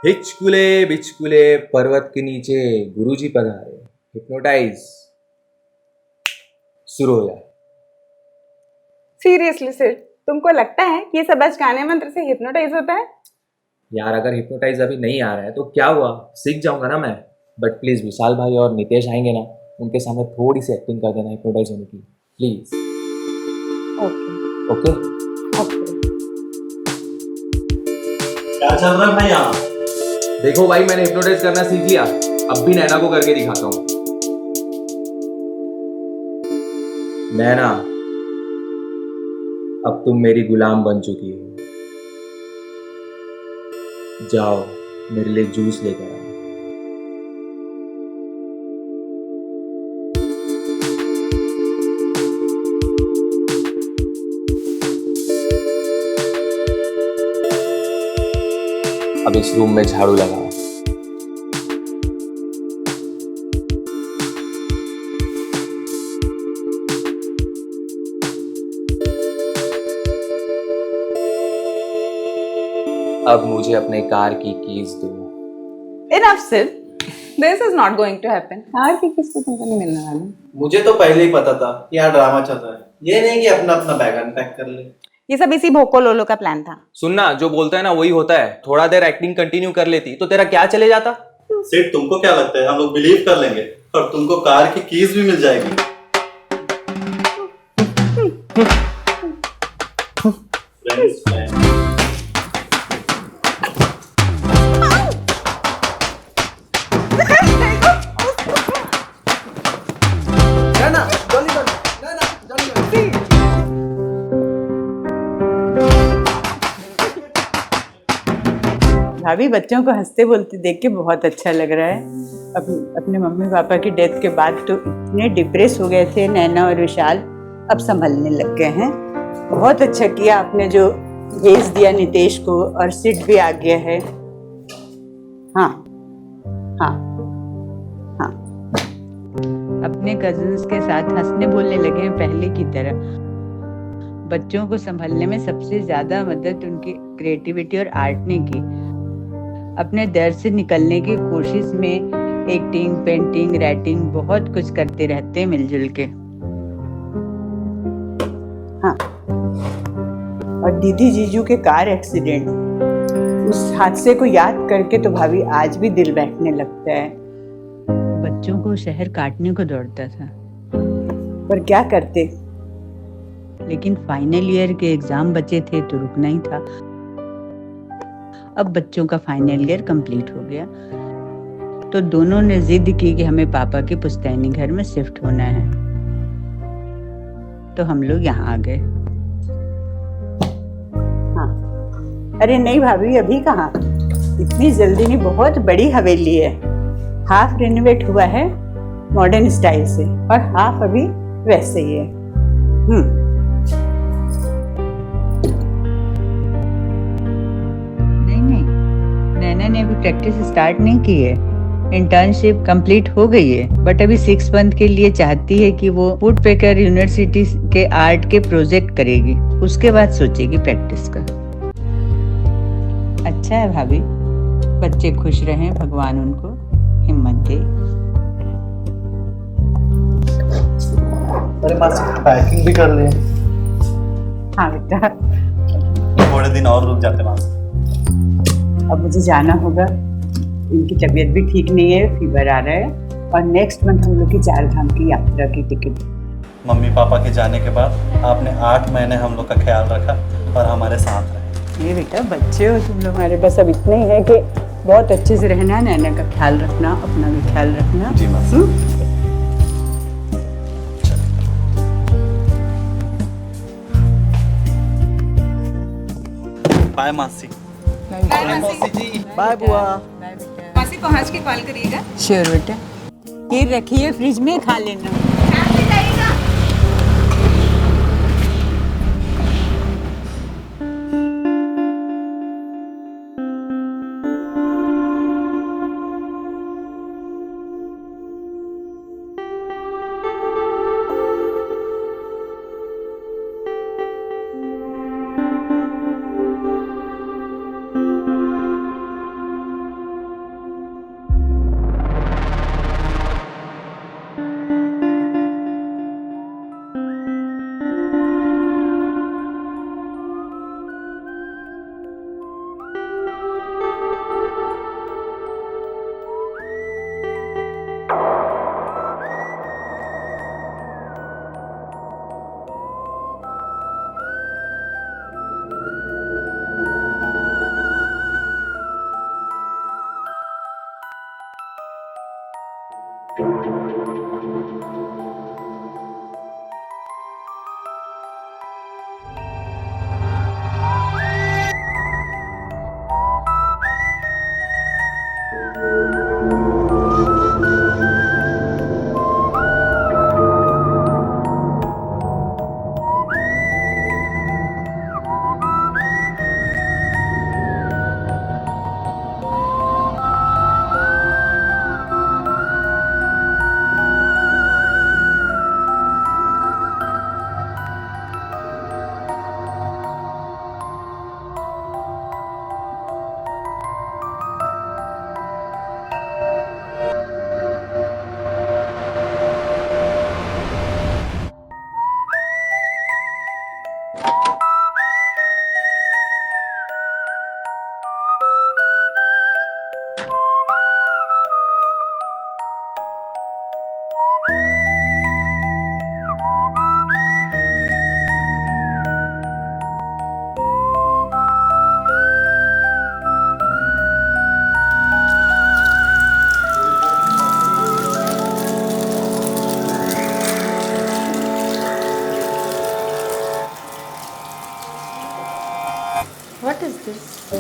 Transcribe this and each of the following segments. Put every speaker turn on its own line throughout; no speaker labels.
हिचकुले बिचकुले पर्वत के नीचे गुरुजी पधारे, हिप्नोटाइज शुरू हो जाए।
सीरियसली सर, तुमको लगता है कि ये सब अचकाने मंत्र से हिप्नोटाइज होता है?
यार अगर हिप्नोटाइज अभी नहीं आ रहा है तो क्या हुआ, सीख जाऊंगा ना मैं। बट प्लीज विशाल भाई और नितेश आएंगे ना, उनके सामने थोड़ी सी एक्टिंग कर देना हिप्नोटाइज होने की, प्लीज।
Okay
okay
okay.
क्या चल रहा है भाई यहाँ?
देखो भाई, मैंने हिप्नोटाइज करना सीख लिया, अब भी नैना को करके दिखाता हूँ। नैना, अब तुम मेरी गुलाम बन चुकी हो। जाओ मेरे लिए जूस लेकर आओ। अब इस रूम में झाड़ू लगाओ। अब मुझे अपने कार की कीज दो।
Enough sir, this is not going to happen. Car की किसको तुमको नहीं मिलने वाली।
मुझे तो पहले ही पता था कि यहाँ ड्रामा चल रहा है, ये नहीं कि अपना अपना बैग अनपैक कर ले।
ये सब इसी भोको लोलो का प्लान था।
सुनना, जो बोलता है ना वही होता है। थोड़ा देर एक्टिंग कंटिन्यू कर लेती तो तेरा क्या चले जाता।
सेठ, तुमको क्या लगता है हम लोग बिलीव कर लेंगे और तुमको कार की कीज भी मिल जाएगी? Friends, friends.
भाभी, बच्चों को हंसते बोलते देख के बहुत अच्छा लग रहा है। अपने मम्मी पापा की डेथ के बाद तो इतने डिप्रेस हो गए थे नैना और विशाल, अब संभलने लग गए हैं। बहुत अच्छा किया आपने जो भेज दिया नितेश को, और सिड भी आ गया है। हाँ हाँ हाँ, अपने कजिन्स के साथ हंसने बोलने लगे हैं पहले की तरह। बच्चों को संभलने में सबसे ज्यादा मदद उनकी क्रिएटिविटी और आर्ट ने की। अपने दर्द से निकलने की कोशिश में एक्टिंग, पेंटिंग, राइटिंग बहुत कुछ करते रहते हैं मिलजुल के। हाँ, और दीदी जीजू के कार एक्सीडेंट, उस हादसे को याद करके तो भाभी आज भी दिल बैठने लगता है। बच्चों को शहर काटने को दौड़ता था, पर क्या करते। लेकिन फाइनल ईयर के एग्जाम बचे थे तो रुकना ही था। अब बच्चों का फाइनल ईयर कंप्लीट हो गया तो दोनों ने जिद की कि हमें पापा के पुश्तैनी घर में शिफ्ट होना है, तो हम लोग यहाँ आ गए। हाँ, अरे नहीं भाभी, अभी कहाँ, इतनी जल्दी नहीं। बहुत बड़ी हवेली है, हाफ रेनोवेट हुआ है मॉडर्न स्टाइल से और हाफ अभी वैसे ही है। नैना ने अभी प्रैक्टिस स्टार्ट नहीं की है, इंटर्नशिप कंप्लीट हो गई है, बट अभी 6 मंथ के लिए चाहती है कि वो वुडपेकर यूनिवर्सिटी के आर्ट के प्रोजेक्ट करेगी, उसके बाद सोचेगी प्रैक्टिस का। अच्छा है भाभी, बच्चे खुश रहें, भगवान उनको हिम्मत दे।
मेरे पास पैकिंग भी कर ले।
हाँ बेटा,
थोड़े दिन और रुक जाते वहां।
अब मुझे जाना होगा, इनकी तबीयत भी ठीक नहीं है, फीवर आ रहा है, और नेक्स्ट मंथ हम लोग की 4 धाम की यात्रा की टिकट।
मम्मी पापा के जाने के बाद आपने 8 महीने हम लोग का ख्याल रखा और हमारे साथ रहे।
ये बेटा, बच्चे हो तुम लोग हमारे, बस अब इतना ही है कि बहुत अच्छे से रहना, नैना का ख्याल रखना, अपना भी ख्याल रखना।
जी मैम। बाय मासी।
बाय मासी
जी। बाय बुआ।
मासी पहुँच के कॉल करिएगा।
श्योर बेटा, खीर रखिए फ्रिज में, खा लेना। नमस्ते।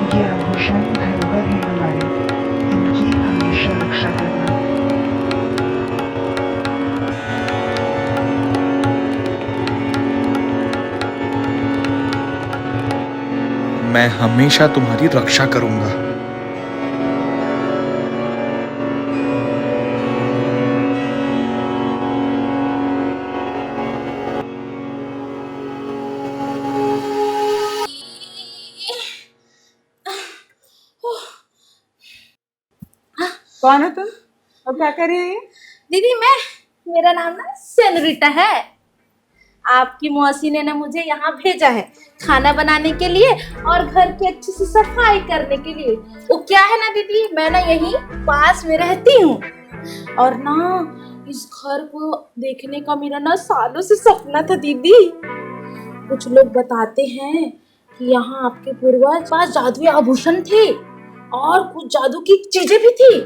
ये आभूषण धरोहर है हमारी, इनकी हमेशा रक्षा करना।
मैं हमेशा तुम्हारी रक्षा करूंगा।
कौन हो तुम और क्या कर रही है ये?
दीदी मेरा नाम ना सेनोरिटा है। आपकी मौसी ने ना मुझे यहाँ भेजा है खाना बनाने के लिए और घर की अच्छी सी सफाई करने के लिए। वो क्या है ना दीदी, मैं ना यहीं पास में रहती हूँ और ना इस घर को देखने का मेरा ना सालों से सपना था दीदी। कुछ लोग बताते हैं कि यहाँ आपके पूर्वज पास जादुई आभूषण थे और कुछ जादू की चीजें भी थी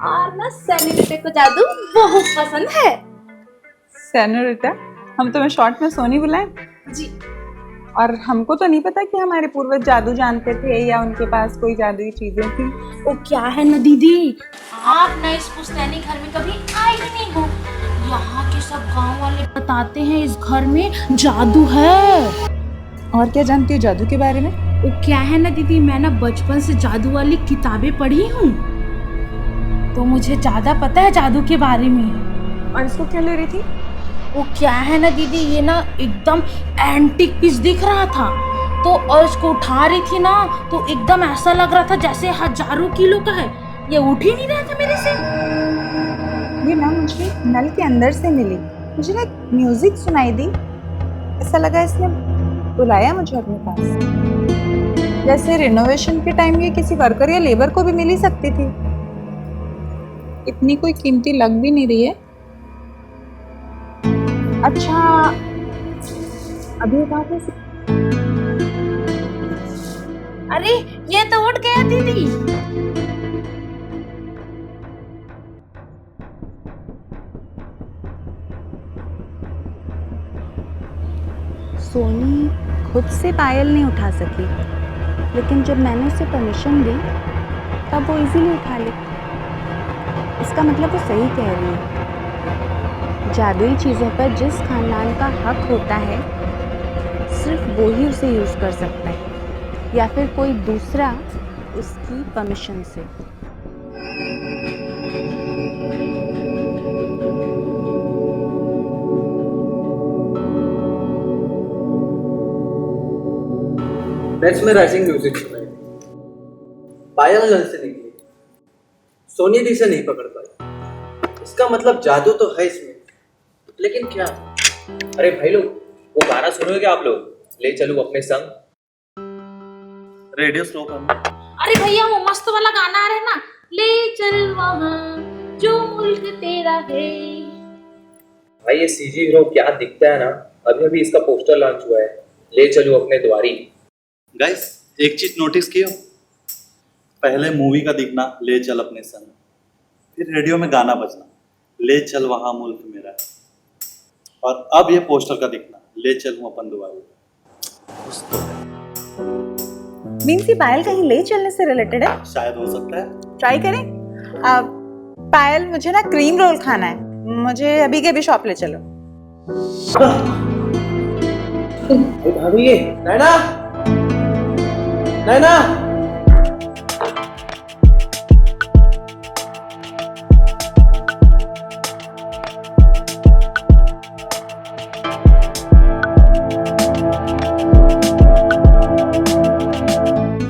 और ना सेनोरिटा को जादू बहुत पसंद है।
सेनोरिटा, हम तुम्हें शॉर्ट में सोनी बुलाएं?
जी
और हमको तो नहीं पता कि हमारे पूर्वज जादू जानते थे या उनके पास कोई जादुई चीजें थी।
वो क्या है ना दीदी, आप ना इस पुश्तैनी घर में कभी आए ही नहीं हो। यहाँ के सब गांव वाले बताते हैं इस घर में जादू है।
और क्या जानती हो जादू के बारे में?
वो क्या है ना दीदी, मैं ना बचपन से जादू वाली किताबें पढ़ी हूँ तो मुझे ज्यादा पता है जादू के बारे में।
और इसको क्यों ले रही थी?
वो क्या है ना दीदी, ये ना एकदम एंटीक पीस दिख रहा था तो और इसको उठा रही थी ना तो एकदम ऐसा लग रहा था जैसे हजारों किलो का है। ये उठ ही नहीं रहा था मेरे से।
ये ना मुझे नल के अंदर से मिली, मुझे ना म्यूजिक सुनाई दी, ऐसा लगा इसने बुलाया मुझे अपने पास। जैसे रिनोवेशन के टाइम ये किसी वर्कर या लेबर को भी मिल ही सकती थी। इतनी कोई कीमती लग भी नहीं रही है। अच्छा अभी उठाते से
अरे ये तो उठ गया दीदी।
सोनी खुद से पायल नहीं उठा सकी, लेकिन जब मैंने उसे परमिशन दी तब वो इजीली उठा ली। इसका मतलब वो सही कह रही है। जादुई चीज़ों पर जिस खानदान का हक होता है सिर्फ वो ही उसे यूज़ कर सकता है या फिर कोई दूसरा उसकी परमिशन से।
मेस्मराइजिंग म्यूजिक सुनाई, पायल नल से निकली, सोनी दी से नहीं पकड़ पाई। इसका मतलब जादू तो है इसमें, लेकिन क्या?
अरे भाई लोग, वो गाना सुनोगे क्या आप लोग? ले चलूं अपने संग।
रेडियो स्लो करना।
अरे भैया वो मस्त वाला गाना आ रहा है ना, ले चल वहाँ जो मुल्क तेरा है।
भाई ये सीजी हीरो क्या दिखता है ना, अभी अभी इसका पोस्टर लॉन्च हुआ है, ले चलो अपने द्वारी।
गाइस एक चीज नोटिस किया, पहले मूवी का दिखना ले चल अपने संग, फिर रेडियो में गाना बजना ले चल वहां मुल्क मेरा है, और अब ये पोस्टर का दिखना ले चल हूं अपन दुआरी। कुछ तो है,
मीन्स ये पायल कहीं ले चलने से रिलेटेड है?
शायद हो सकता है।
ट्राई करें। पायल मुझे ना क्रीम रोल खाना है, मुझे अभी के अभी शॉप ले चलो।
भाभी ये नैना, नैना,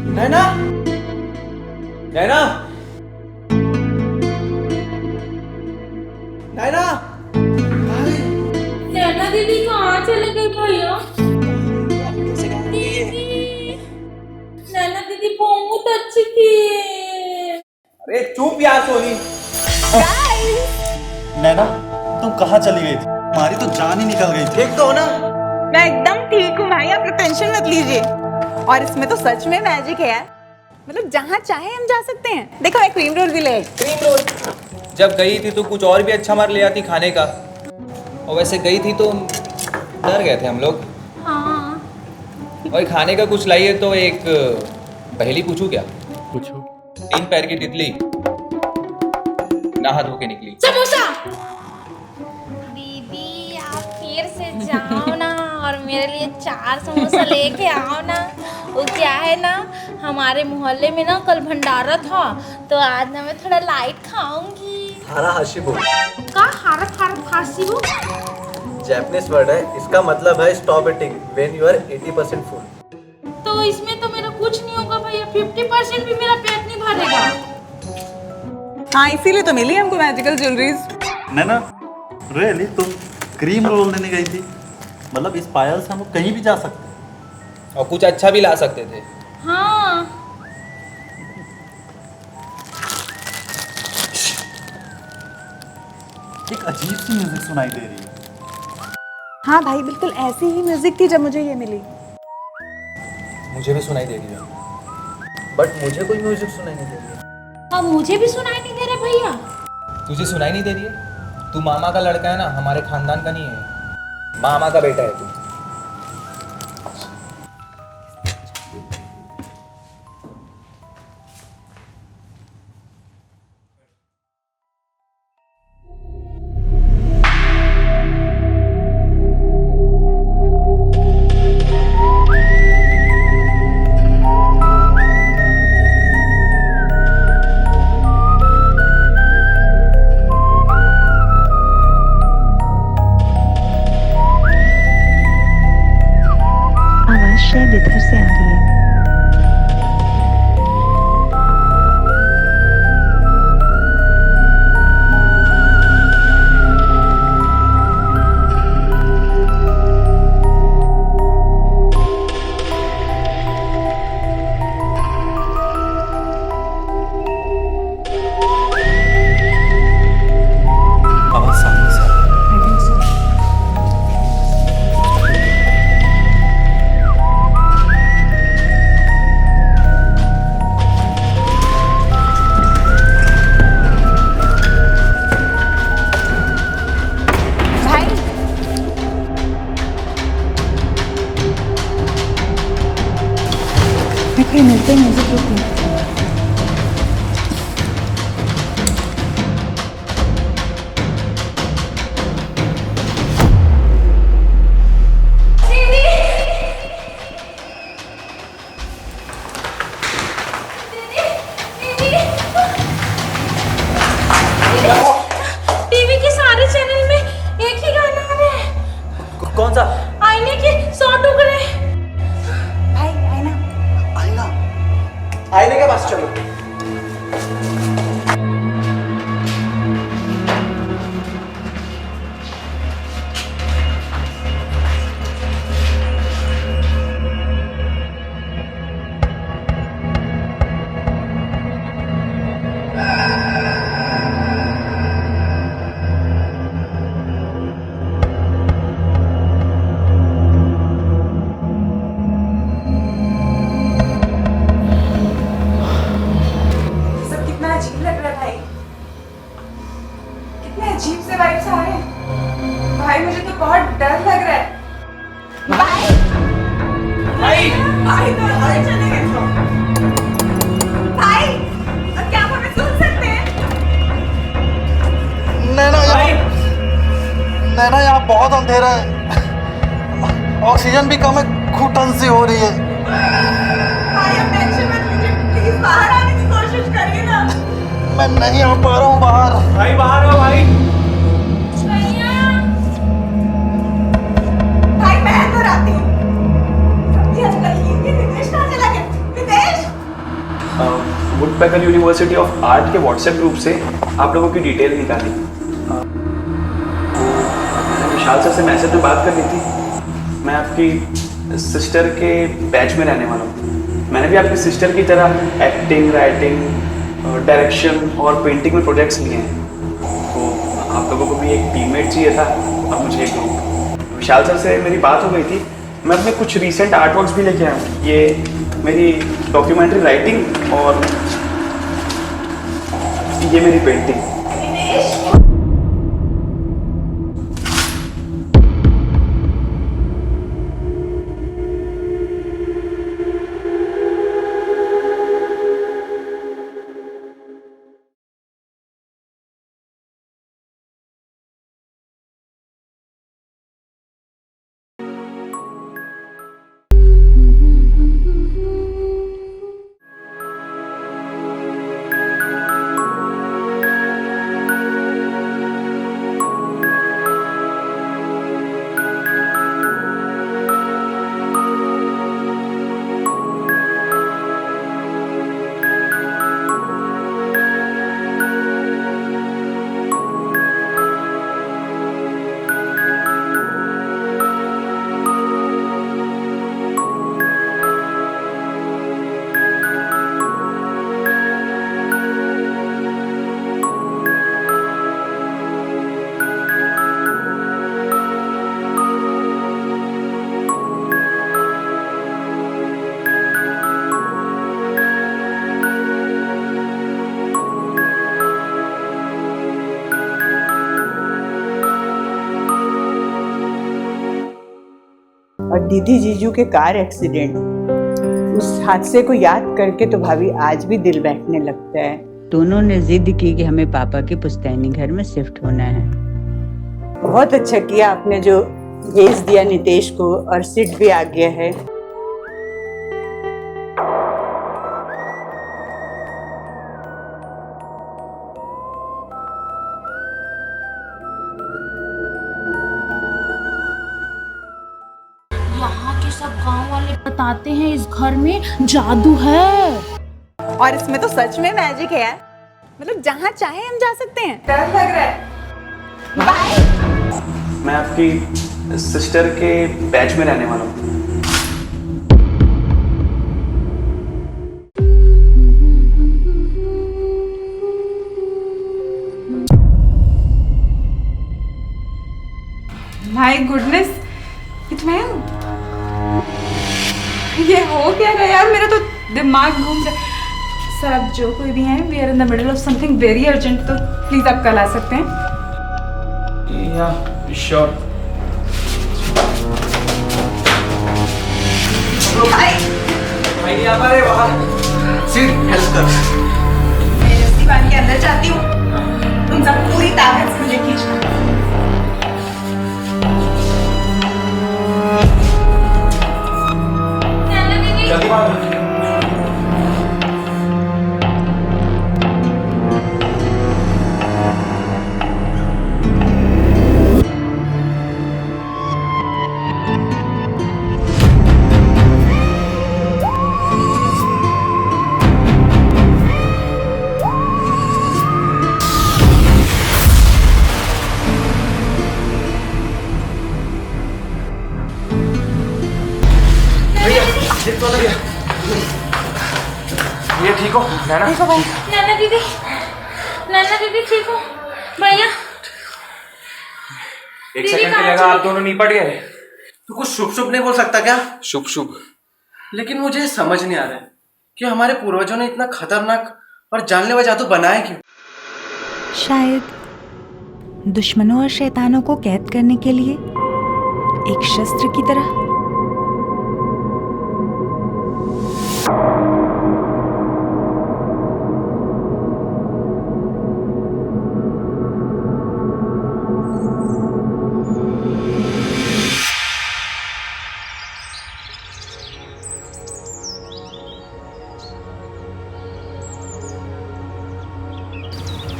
नैना, नैना, नैना,
नैना दीदी कहाँ चले गए भैया? नैना दीदी बहुत अच्छी थी।
अरे चुप यार सोनी।
नैना तुम कहाँ चली गई थी? हमारी तो जान ही निकल गई थी।
देख तो हो ना,
मैं एकदम ठीक हूँ भाई, आप टेंशन मत लीजिए। और इसमें तो सच में मैजिक है यार, मतलब जहाँ चाहे हम जा सकते हैं। देखो मैं क्रीम रोल भी ले आई।
क्रीम रोल जब गई थी तो कुछ और भी अच्छा मार ले आती खाने का, और वैसे गई थी तो डर गए थे हम लोग।
हाँ
और खाने का कुछ लाइए तो एक पहेली पूछूं क्या?
पूछो।
3 पैर की तितली नहा धो के निकली।
समोसा। दीदी आप फिर से जाओ ना और मेरे लिए 4 समोसा लेके आओ ना। वो क्या है ना, हमारे मोहल्ले में ना कल भंडारा था, तो आज ना मैं थोड़ा लाइट खाऊंगी।
हारा हाशिबो
का हारा हारा खासिबो?
जैपनीज वर्ड है, इसका मतलब है stop eating when you are 80% full.
तो इसमें तो मेरा कुछ नहीं होगा भैया, 50% भी मेरा पेट नहीं भरेगा।
हाँ इसीलिए तो मिली हमको मैजिकल ज्वेलरीज।
नैना रियली तुम क्रीम रोल लेने गई थी? मतलब इस पायल से हम लोग कहीं भी जा सकते हैं
और कुछ अच्छा भी ला सकते थे।
हाँ
एक अजीब सी म्यूजिक सुनाई दे रही है।
हाँ भाई बिल्कुल ऐसी ही म्यूजिक थी जब मुझे ये मिली।
मुझे भी सुनाई दे रही है,
बट मुझे कोई म्यूजिक सुनाई नहीं दे रही है।
अब मुझे भी सुनाई नहीं दे रहा भैया।
तुझे सुनाई नहीं दे रही है? तू मामा का लड़का है ना, हमारे खानदान का नहीं है, मामा का बेटा है तू।
आवाज शायद इधर से आ रही है।
आवाज सामने से आ रही है।
भाई देखिए मिलते हैं म्यूजिक ग्रुप में।
टीवी के सारे चैनल में एक ही गाना आ रहा है।
कौन सा?
आईने के 100 टुकड़े।
भाई आईना।
आईना, आईने के पास चलो।
भाई मुझे तो बहुत डर लग रहा है। भाई तो चले गए तो। भाई क्या आप हमें सुन सकते हैं?
नैना यहाँ बहुत अंधेरा है, ऑक्सीजन भी कम है, घुटन सी हो रही है।
भाई अब टेंशन मत लीजिए, प्लीज बाहर आने की कोशिश करिए ना।
मैं नहीं आ पा रहा हूँ बाहर।
भाई बाहर आओ भाई।
भाई मैं अंदर आती हूँ। ये नितेश कहाँ चला गया? Nitesh
woodpecker university of art के व्हाट्सएप ग्रुप से आप लोगों की डिटेल निकाली। मैंने विशाल सर से मैसेज पे बात कर ली थी। मैं आपकी सिस्टर के बैच में रहने वाला हूँ। मैंने भी आपकी सिस्टर की तरह एक्टिंग, राइटिंग, डायरेक्शन और पेंटिंग में प्रोजेक्ट्स लिए हैं। तो आप लोगों को भी एक टीममेट चाहिए था और मुझे एक ग्रुप। विशाल सर से मेरी बात हो गई थी। मैं अपने कुछ रीसेंट आर्ट वर्क्स भी लेके आया हूँ। ये मेरी डॉक्यूमेंट्री राइटिंग और ये मेरी पेंटिंग।
और दीदी जीजू के कार एक्सीडेंट, उस हादसे को याद करके तो भाभी आज भी दिल बैठने लगता है। दोनों ने जिद की कि हमें पापा के पुश्तैनी घर में शिफ्ट होना है। बहुत अच्छा किया आपने जो भेज दिया नितेश को, और सिट भी आ गया है।
यहाँ के सब गांव वाले बताते हैं इस घर में जादू है।
और इसमें तो सच में मैजिक है यार, मतलब जहाँ चाहे हम जा सकते हैं। डर लग रहा है।
मैं आपकी सिस्टर के बैच में रहने वाला हूँ।
माय गुडनेस, इट मैं हूँ। ये हो क्या रहा है यार, मेरा तो दिमाग घूम रहा है। सर आप जो कोई भी हैं, we are in the middle of something very urgent, तो प्लीज आप कल आ सकते हैं।
या श्योर।
भाई नहीं आ पा रहे बाहर। सीट हेल्प कर।
मैं रस्सी बांध के अंदर जाती हूँ, तुम सब पूरी ताकत से मुझे खींचना।
जल्दी बाहर।
ये ठीक हो नैना?
ठीक हो भाई? नैना दीदी ठीक हो भैया?
एक सेकंड के लगा, आप दोनों निपट गए।
तू कुछ शुभ शुभ नहीं बोल सकता क्या?
शुभ शुभ।
लेकिन मुझे समझ नहीं आ रहा है कि हमारे पूर्वजों ने इतना खतरनाक और जानलेवा जादू बनाया क्यों?
शायद दुश्मनों और शैतानों को कैद करने के लिए एक शस्त्र की तरह।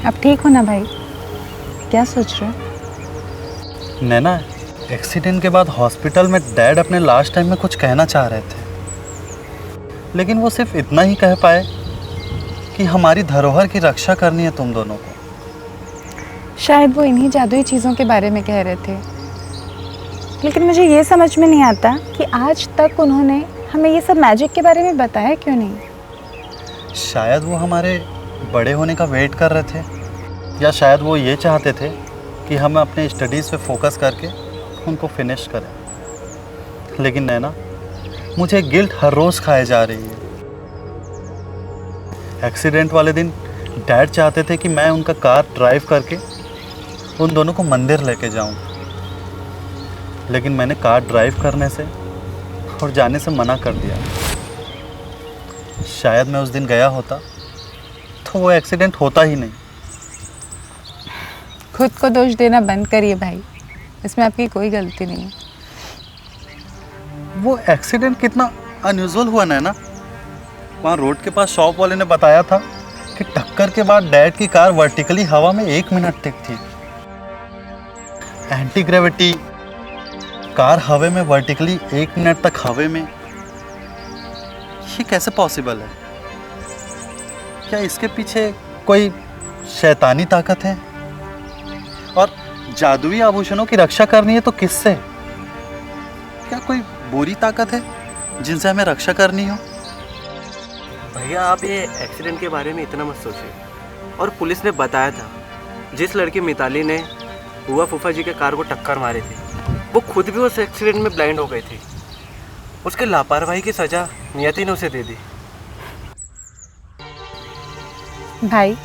अब ठीक हो ना भाई? क्या सोच रहे हो?
नैना, एक्सीडेंट के बाद हॉस्पिटल में डैड अपने लास्ट टाइम में कुछ कहना चाह रहे थे, लेकिन वो सिर्फ इतना ही कह पाए कि हमारी धरोहर की रक्षा करनी है तुम दोनों को।
शायद वो इन्हीं जादुई चीज़ों के बारे में कह रहे थे, लेकिन मुझे ये समझ में नहीं आता कि आज तक उन्होंने हमें ये सब मैजिक के बारे में बताया क्यों नहीं।
शायद वो हमारे बड़े होने का वेट कर रहे थे, या शायद वो ये चाहते थे कि हम अपने स्टडीज़ पे फोकस करके उनको फिनिश करें। लेकिन नैना, मुझे गिल्ट हर रोज़ खाए जा रही है। एक्सीडेंट वाले दिन डैड चाहते थे कि मैं उनका कार ड्राइव करके उन दोनों को मंदिर लेके जाऊं, लेकिन मैंने कार ड्राइव करने से और जाने से मना कर दिया। शायद मैं उस दिन गया होता तो वो एक्सीडेंट होता ही नहीं।
खुद को दोष देना बंद करिए भाई, इसमें आपकी कोई गलती नहीं है।
वो एक्सीडेंट कितना अनयूजुअल हुआ ना, वहाँ रोड के पास शॉप वाले ने बताया था कि टक्कर के बाद डैड की कार वर्टिकली हवा में 1 मिनट तक थी। एंटी ग्रेविटी कार हवा में वर्टिकली 1 मिनट तक हवा में, ये कैसे पॉसिबल है? क्या इसके पीछे कोई शैतानी ताकत है? और जादुई आभूषणों की रक्षा करनी है तो किससे? क्या कोई बुरी ताकत है जिनसे हमें रक्षा करनी हो?
भैया, आप ये एक्सीडेंट के बारे में इतना मत सोचिए। और पुलिस ने बताया था, जिस लड़की मिताली ने बुआ फूफा जी के कार को टक्कर मारी थी, वो खुद भी उस एक्सीडेंट में ब्लाइंड हो गई थी। उसके लापरवाही की सज़ा नियति ने उसे दे दी।
भाई,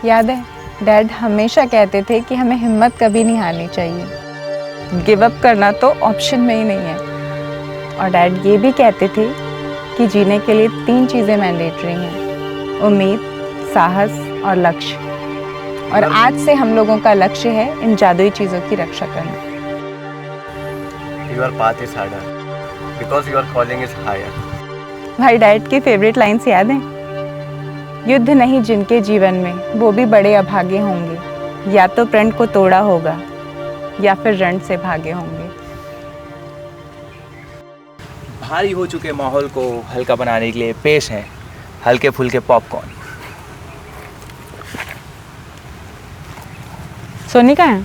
याद है डैड हमेशा कहते थे कि हमें हिम्मत कभी नहीं हारनी चाहिए, गिव अप करना तो ऑप्शन में ही नहीं है। और डैड ये भी कहते थे कि जीने के लिए 3 चीज़ें मैंडेटरी हैं: उम्मीद, साहस और लक्ष्य। और आज से हम लोगों का लक्ष्य है इन जादुई चीज़ों की रक्षा करना।
Your path is harder because your calling is higher.
भाई, डैड की फेवरेट लाइन्स याद हैं? युद्ध नहीं जिनके जीवन में, वो भी बड़े अभागे होंगे। या तो प्रण को तोड़ा होगा या फिर रण से भागे होंगे।
भारी हो चुके माहौल को हल्का बनाने के लिए पेश है हल्के फुल्के पॉपकॉर्न।
सोनी कहाँ है?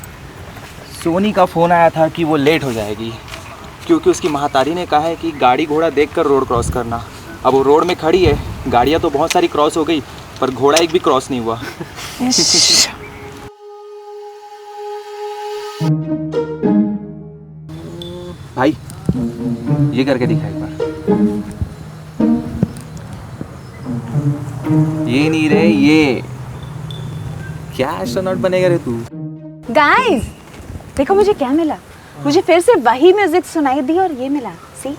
सोनी का फ़ोन आया था कि वो लेट हो जाएगी, क्योंकि उसकी महातारी ने कहा है कि गाड़ी घोड़ा देखकर रोड क्रॉस करना। अब वो रोड में खड़ी है, गाड़ियाँ तो बहुत सारी क्रॉस हो गई, पर घोड़ा एक भी क्रॉस नहीं हुआ। भाई, ये करके दिखा एक बार। ये नहीं रे, ये क्या एस्ट्रोनॉट बनेगा रे तू?
गाइस, देखो मुझे क्या मिला। मुझे फिर से वही म्यूजिक सुनाई दी और ये मिला। सी,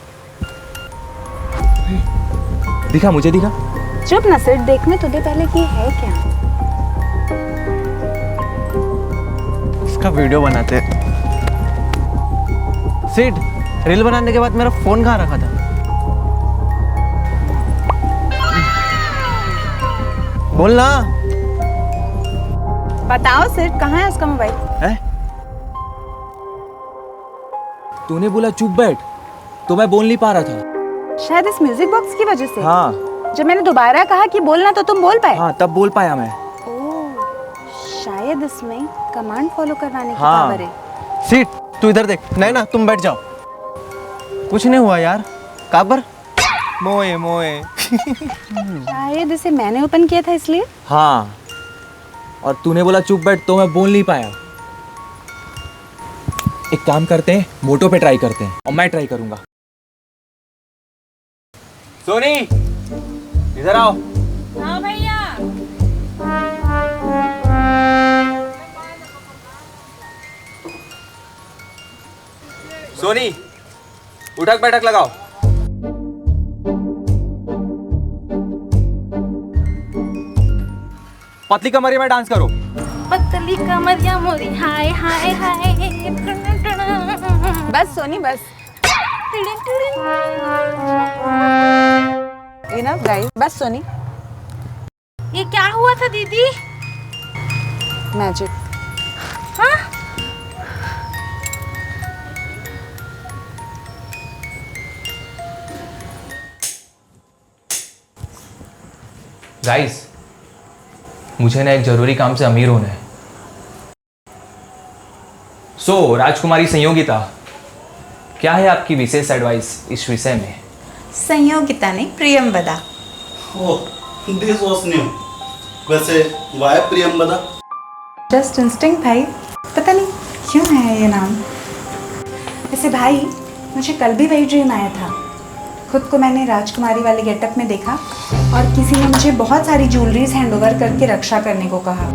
दिखा, मुझे दिखा।
चुप ना सिर्फ देखने तो दे पहले कि है क्या।
इसका वीडियो बनाते हैं। सिड, रील बनाने के बाद मेरा फोन कहाँ रखा था? बोलना।
बताओ सिर्फ, कहाँ है उसका मोबाइल?
है?
तूने बोला चुप बैठ, तो मैं बोल नहीं पा रहा था।
शायद इस म्यूजिक बॉक्स की वजह से।
हाँ।
जब मैंने दोबारा कहा कि बोलना तो तुम बोल पाए।
हाँ, तब बोल पाया मैं।
ओह, शायद इसमें कमांड फॉलो करवाने की
हाँ।
पावर है।
सिड, तू इधर देख। नहीं ना, तुम बैठ जाओ। कुछ नहीं हुआ यार। काबर? मोए मोए।
शायद इसे मैंने ओपन किया था इसलिए।
हाँ, और तूने बोला चुप बैठ, तो मैं बोल नहीं पाया। एक काम करते हैं, मोटो पे ट्राई करते हैं, और मैं ट्राई करूंगा। सोनी, इधर आओ।
हाँ भैया।
सोनी, उठक बैठक लगाओ। पतली कमरिया में डांस करो।
पतली कमरिया मोरी हाय हाय हाय।
बस सोनी बस। इनफ गाइस, बस सोनी।
ये क्या हुआ था दीदी?
मैजिक।
हाँ?
गाइस, मुझे ना एक जरूरी काम से अमीर होना है। सो राजकुमारी संयोगिता, क्या है आपकी विशेष एडवाइस इस विषय में?
संयोगिता नहीं, प्रियंवदा।
ओह, दिस वाज न्यू। वैसे वाई प्रियंवदा?
जस्ट इंस्टिंक्ट भाई, पता नहीं क्यों है ये नाम। वैसे भाई, मुझे कल भी वही ड्रीम आया था। खुद को मैंने राजकुमारी वाले गेटअप में देखा और किसी ने मुझे बहुत सारी ज्वेलरीज हैंडओवर करके रक्षा करने को कहा।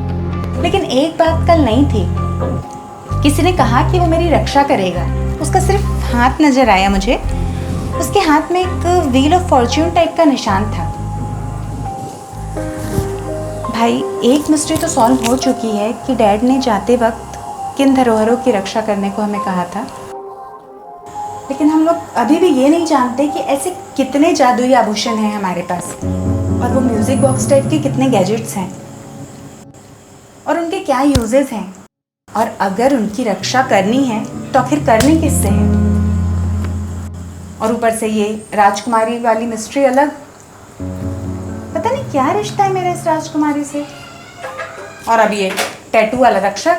लेकिन एक बात कल नहीं थी। किसी ने कहा कि वो मेरी रक्षा करेगा। उसका सिर्फ हाथ नजर आया मुझे। उसके हाथ में एक व्हील ऑफ फॉर्च्यून टाइप का निशान था। भाई, एक मिस्ट्री तो सॉल्व हो चुकी है कि डैड ने जाते वक्त किन धरोहरों की रक्षा करने को हमें कहा था। लेकिन हम लोग अभी भी ये नहीं जानते कि ऐसे कितने जादुई आभूषण हैं हमारे पास, और वो म्यूजिक बॉक्स टाइप के कितने गैजेट्स हैं, और उनके क्या यूजेस हैं, और अगर उनकी रक्षा करनी है तो आखिर करनी किससे है। और ऊपर से ये राजकुमारी वाली मिस्ट्री अलग। पता नहीं क्या रिश्ता है मेरा इस राजकुमारी से। और अब ये टैटू वाला रक्षक।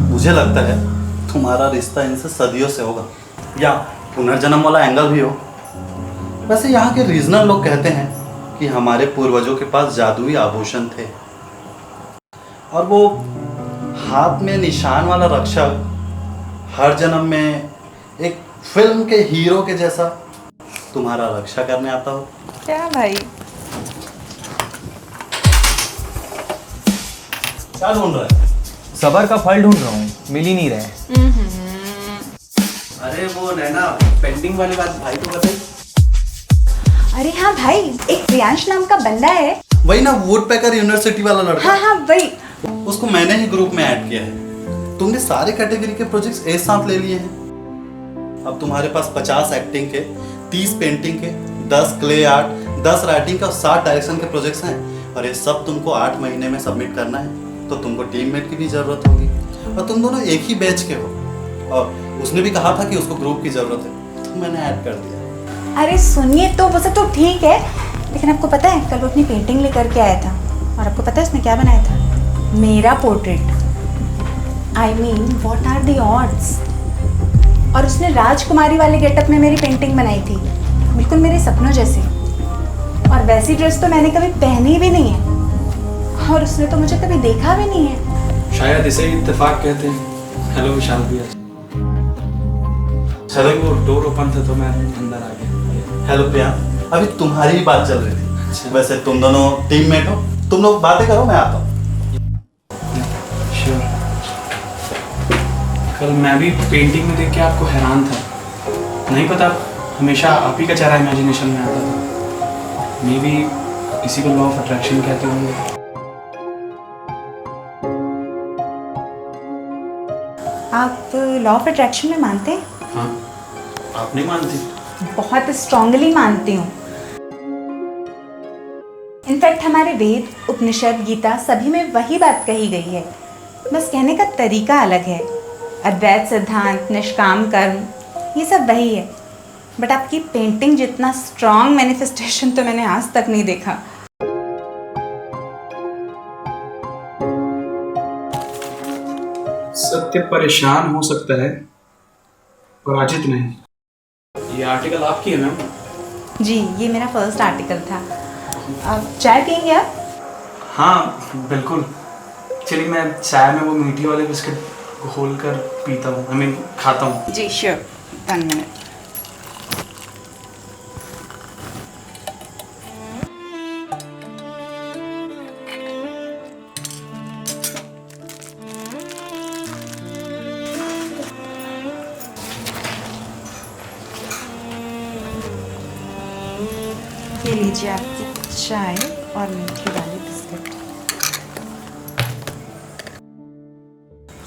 मुझे लगता है तुम्हारा रिश्ता इनसे सदियों से होगा, या पुनर्जन्म वाला एंगल भी हो। वैसे यहाँ के रीजनल लोग कहते हैं कि हमारे पूर्वजों के पास जादुई आभूषण थे, और वो हाथ में निशान वाला रक्षक हर जन्म में एक फिल्म के हीरो के जैसा तुम्हारा रक्षा करने आता हो।
क्या भाई?
क्या ढूंढ रहा है?
सबर का फल ढूंढ रहा हूँ, मिल ही नहीं रहे।
अरे वो नैना, पेंटिंग वाली बात भाई को बताई।
अरे हाँ भाई, एक प्रियांश नाम का बंदा है।
वही ना, वुडपेकर यूनिवर्सिटी वाला लड़का।
हाँ हाँ वही।
उसको मैंने ही ग्रुप में ऐड किया है। तुमने सारे कैटेगरी के प्रोजेक्ट्स एक साथ ले लिए हैं। अब तुम्हारे पास 50 एक्टिंग के, 30 पेंटिंग के, 10 क्ले आर्ट, 10 राइटिंग का, 60 डायरेक्शन के प्रोजेक्ट्स हैं, और ये सब तुमको 8 महीने में सबमिट करना है। तो तुमको टीममेट की भी जरूरत होगी, और तुम दोनों एक ही बैच के हो। और उसने भी कहा था कि उसको ग्रुप की जरूरत है, तो मैंने ऐड कर दिया।
अरे सुनिए, तो वो सब तो ठीक है, लेकिन आपको पता है कल वो अपनी पेंटिंग लेकर के आया था, और आपको पता है उसने क्या बनाया था? मेरा portrait. I mean what are the odds. और उसने राजकुमारी वाले गेटअप में मेरी पेंटिंग बनाई थी, बिल्कुल मेरे सपनों जैसे। और वैसी ड्रेस तो मैंने कभी पहनी भी नहीं है, और उसने तो मुझे कभी देखा भी नहीं है।
शायद इसे इत्तेफाक कहते हैं। हेलो विशाल भैया। चलो, वो डोर ओपन था तो मैं अंदर आ गया।
हेलो प्रिया, अभी तुम्हारी ही बात चल रही थी। वैसे तुम दोनों टीममेट हो, तुम लोग बातें करो, मैं आता हूँ।
श्योर। कल मैं भी पेंटिंग में देख के आपको हैरान था। नहीं पता, हमेशा आप ही का चेहरा इमेजिनेशन में आता था। मे बी इसी को लॉ ऑफ अट्रैक्शन कहते होंगे।
आप लॉ ऑफ अट्रैक्शन में मानते हैं?
हाँ, आप नहीं मानती?
बहुत स्ट्रांगली मानती हूँ। इनफैक्ट हमारे वेद, उपनिषद, गीता सभी में वही बात कही गई है, बस कहने का तरीका अलग है। अद्वैत सिद्धांत, निष्काम कर्म, ये सब वही है। बट आपकी पेंटिंग जितना स्ट्रांग मैनिफेस्टेशन तो मैंने आज तक नहीं देखा।
सत्य परेशान हो सकता है, पराजित नहीं। ये आर्टिकल आपकी है मैम?
जी, ये मेरा फर्स्ट आर्टिकल था। आप चाय पियेंगे आप?
हाँ बिल्कुल। चलिए, मैं चाय में वो मीठी वाले बिस्किट घोल कर पीता हूँ, आई मीन खाता हूँ।
जी श्योर, 1 मिनट। ये लीजिए आपकी चाय और मीठे वाले बिस्किट।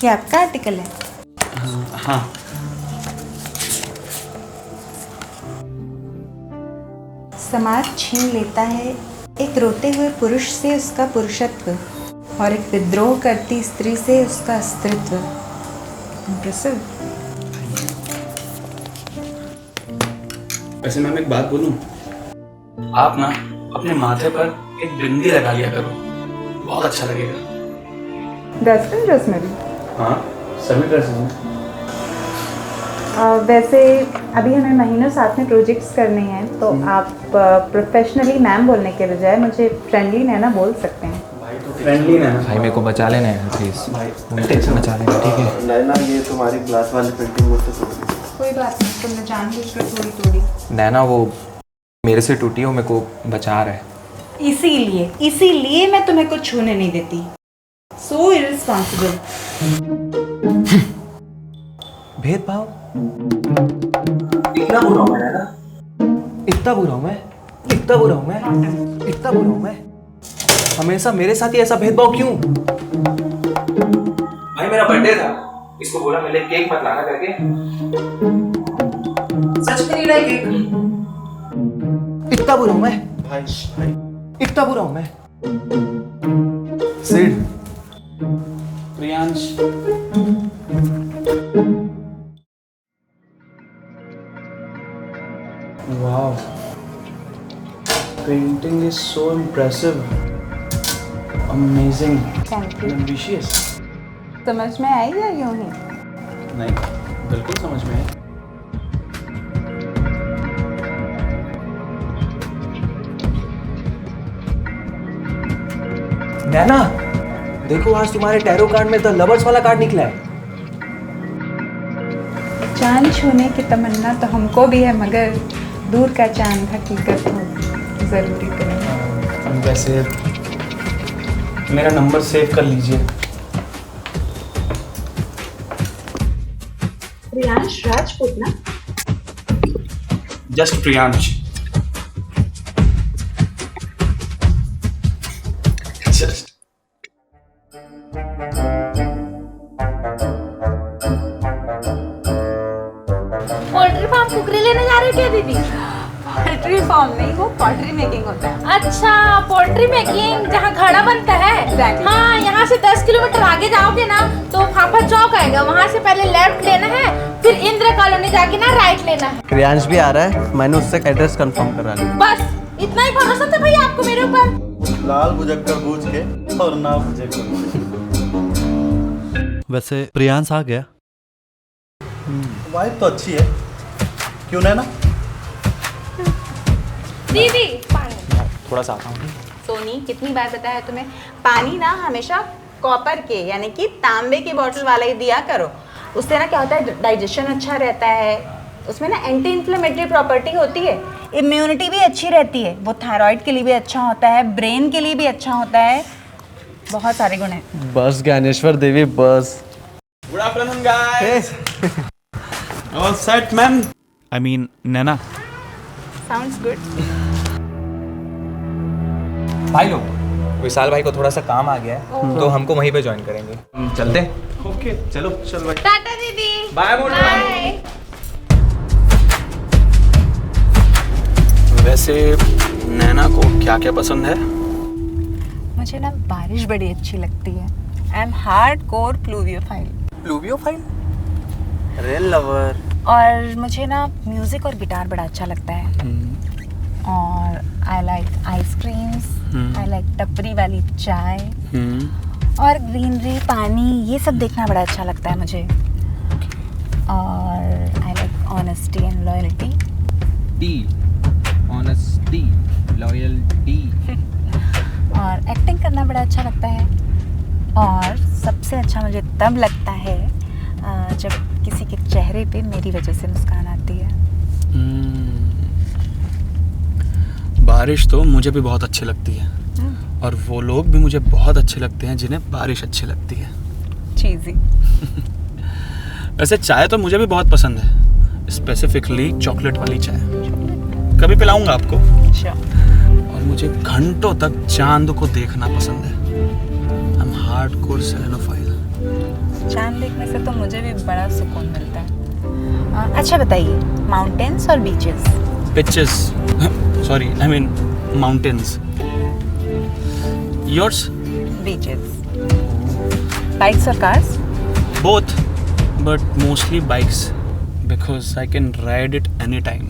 ये आपका आर्टिकल है।
हाँ।
समाज छीन लेता है एक रोते हुए पुरुष से उसका पुरुषत्व और एक विद्रोह करती स्त्री से उसका अस्तित्व। इम्प्रेसिव।
वैसे मैम एक बात बोलूं, आप ना अपने माथे पर एक बिंदी लगा लिया करो, बहुत अच्छा लगेगा।
वेस्टर्न ड्रेस में भी?
हाँ, सभी ड्रेसेस में।
वैसे अभी हमें महीनों साथ में प्रोजेक्ट्स करने हैं, तो आप प्रोफेशनली मैम बोलने के बजाय मुझे फ्रेंडली नैना बोल सकते हैं।
फ्रेंडली नैना।
भाई मेरे को बचा लेना है प्लीज़, बचा लेना, ठीक है?
नैना, ये तुम्हारी क्लास वाली पेंटिंग मुझसे
कोई बात नहीं, तुमने जानबूझकर थोड़ी तोड़ी।
नैना वो मेरे से टूटी हो, मेरे को बचा रहा है।
इसीलिए मैं तुम्हें कुछ छूने नहीं देती। सो इररिस्पॉन्सिबल।
भेदभाव?
इतना बुरा हूँ मैं नैना?
इतना बुरा हूँ मैं? इतना बुरा हूँ मैं? इतना बुरा हूँ मैं? हमेशा मेरे साथ ही ऐसा भेदभाव क्यों?
भाई मेरा बर्थडे था, इसको बोला मेरे लिए केक मत लाना करके। सच में नहीं लाई केक।
इतना बुरा हूँ मैं?
भाई
इतना बुरा हूँ मैं? Sid,
Priyansh, wow, painting is so impressive, amazing,
thank you.
Ambitious.
समझ में आई या यूं ही?
नहीं, बिल्कुल समझ में है।
नैना देखो, आज तुम्हारे टैरो कार्ड में द लवर्स वाला कार्ड निकला है।
चांद छूने की तमन्ना तो हमको भी है, मगर दूर का चांद हकीकत हो जरूरी तो नहीं।
वैसे मेरा नंबर सेव कर लीजिए।
प्रियांश राजपूत ना?
Just Priyansh. Just
poultry farm कुकरी लेने जा रहे हो क्या दीदी?
पोल्ट्री फार्म नहीं, वो पॉटरी मेकिंग होता है।
अच्छा, पोल्ट्री मेकिंग जहाँ घड़ा बनता है।
Exactly.
हाँ, यहाँ से 10 किलोमीटर आगे जाओगे ना तो फाफा चौक आएगा, वहाँ से पहले लेफ्ट लेना है, फिर इंदिरा कॉलोनी जाके ना राइट लेना है।
प्रियांश भी आ रहा है, मैंने उससे एड्रेस कंफर्म करा लिया।
बस इतना ही भरोसा था भैया आपको मेरे ऊपर?
लाल भुजक्कर बूझ के और ना भुजक्कर।
वैसे प्रियांश आ गया?
वाइफ तो अच्छी है, क्यों नैना?
दीदी पानी।
थोड़ा सा आता हूँ।
सोनी, कितनी बार बताया तुम्हें, पानी ना हमेशा कॉपर के यानी कि तांबे की बोतल वाला ही दिया करो। उससे ना क्या होता है, डाइजेशन अच्छा रहता है, उसमें ना एंटी इन्फ्लेमेटरी प्रॉपर्टी होती है, इम्यूनिटी भी अच्छी रहती है, वो थायराइड के लिए भी अच्छा होता है, ब्रेन के लिए भी अच्छा होता है, बहुत सारे गुण हैं।
बस ज्ञानेश्वर देवी बस।
Good afternoon guys. All set ma'am.
I mean Naina.
Sounds good.
भाई लोग, विशाल भाई को थोड़ा सा काम आ गया है, तो हमको वहीं पे ज्वाइन करेंगे। चलते हैं?
ओके, चलो चल भाई।
टाटा दीदी।
बाय मोटू।
बाय।
वैसे नैना को क्या क्या पसंद है?
मुझे ना बारिश बड़ी अच्छी लगती है। I am hardcore pluviophile.
Pluviophile?
Rail lover.
और मुझे ना म्यूजिक और गिटार बड़ा अच्छा लगता है। और I like ice creams, I like टपरी वाली चाय और ग्रीनरी, पानी, ये सब देखना बड़ा अच्छा लगता है मुझे। और I like honesty and loyalty.
D, honesty, loyalty.
और एक्टिंग करना बड़ा अच्छा लगता है। और सबसे अच्छा मुझे तब लगता है जब किसी के चेहरे पे मेरी वजह से मुस्कान आती है।
बारिश तो मुझे भी बहुत अच्छी लगती है, और वो लोग भी मुझे बहुत अच्छे लगते हैं जिन्हें बारिश अच्छी लगती है।
चीज़ी।
वैसे चाय तो मुझे भी बहुत पसंद है, स्पेसिफिकली चॉकलेट वाली चाय। कभी पिलाऊंगा आपको।
Sure.
घंटों तक चांद को देखना पसंद है। I am hardcore selenophile.
चांद देखने से तो मुझे भी बड़ा सुकून मिलता है। अच्छा बताइए, माउंटेन्स और beaches?
Beaches. Sorry, I mean mountains. Yours?
Beaches. Bikes और cars?
Both, but mostly bikes because I can ride it anytime.